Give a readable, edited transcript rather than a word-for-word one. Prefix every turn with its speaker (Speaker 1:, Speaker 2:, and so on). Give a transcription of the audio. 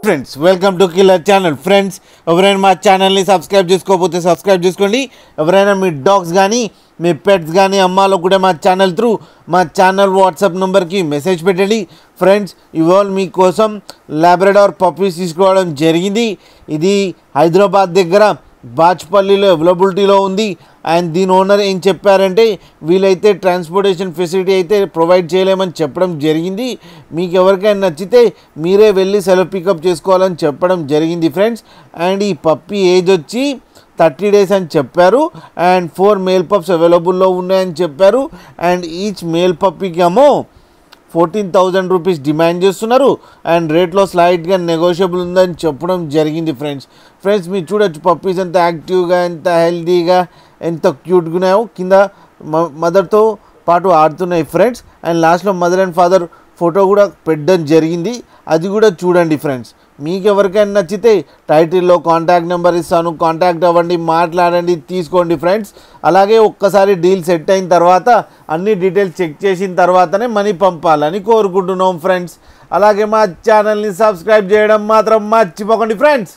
Speaker 1: Friends welcome to killer channel. Friends ఎవరైనా మా ఛానల్ని సబ్స్క్రైబ్ చేసుకోకపోతే సబ్స్క్రైబ్ చేసుకోండి. ఎవరైనా మీ డాగ్స్ కానీ మీ పెట్స్ కానీ అమ్మాలో కూడా మా ఛానల్ త్రూ మా ఛానల్ వాట్సాప్ నెంబర్కి మెసేజ్ పెట్టండి. ఫ్రెండ్స్ ఇవాళ మీకోసం లాబ్రడార్ పప్పీస్ తీసుకోవడం జరిగింది. ఇది హైదరాబాద్ దగ్గర బాచ్పల్లిలో అవైలబిలిటీలో ఉంది. అండ్ దీని ఓనర్ ఏం చెప్పారంటే వీలైతే ట్రాన్స్పోర్టేషన్ ఫెసిలిటీ అయితే ప్రొవైడ్ చేయలేమని చెప్పడం జరిగింది. మీకు ఎవరికైనా నచ్చితే మీరే వెళ్ళి సెల్ఫ్ పికప్ చేసుకోవాలని చెప్పడం జరిగింది ఫ్రెండ్స్. అండ్ ఈ పప్పీ ఏజ్ వచ్చి 30 days అని చెప్పారు. అండ్ 4 మేల్ పప్స్ అవైలబుల్లో ఉన్నాయని చెప్పారు. అండ్ ఈచ్ మేల్ పప్పీకి ఏమో 14,000 రూపీస్ డిమాండ్ చేస్తున్నారు. అండ్ రేట్లో స్లైట్గా నెగోషియబుల్ ఉందని చెప్పడం జరిగింది ఫ్రెండ్స్. మీరు చూడొచ్చు పప్పీస్ ఎంత యాక్టివ్గా, ఎంత హెల్తీగా, ఎంత క్యూట్గా ఉన్నాయో. కింద మదర్తో పాటు ఆడుతున్నాయి ఫ్రెండ్స్. అండ్ లాస్ట్లో మదర్ అండ్ ఫాదర్ ఫోటో కూడా పెట్టడం జరిగింది, అది కూడా చూడండి ఫ్రెండ్స్. మీకు ఎవరికైనా నచ్చితే టైటిల్లో కాంటాక్ట్ నెంబర్ ఇస్తాను, కాంటాక్ట్ అవ్వండి, మాట్లాడండి, తీసుకోండి ఫ్రెండ్స్. అలాగే ఒక్కసారి డీల్ సెట్ అయిన తర్వాత అన్ని డీటెయిల్స్ చెక్ చేసిన తర్వాతనే మనీ పంపాలని కోరుకుంటున్నాం ఫ్రెండ్స్. అలాగే మా ఛానల్ని సబ్స్క్రైబ్ చేయడం మాత్రం మర్చిపోకండి ఫ్రెండ్స్.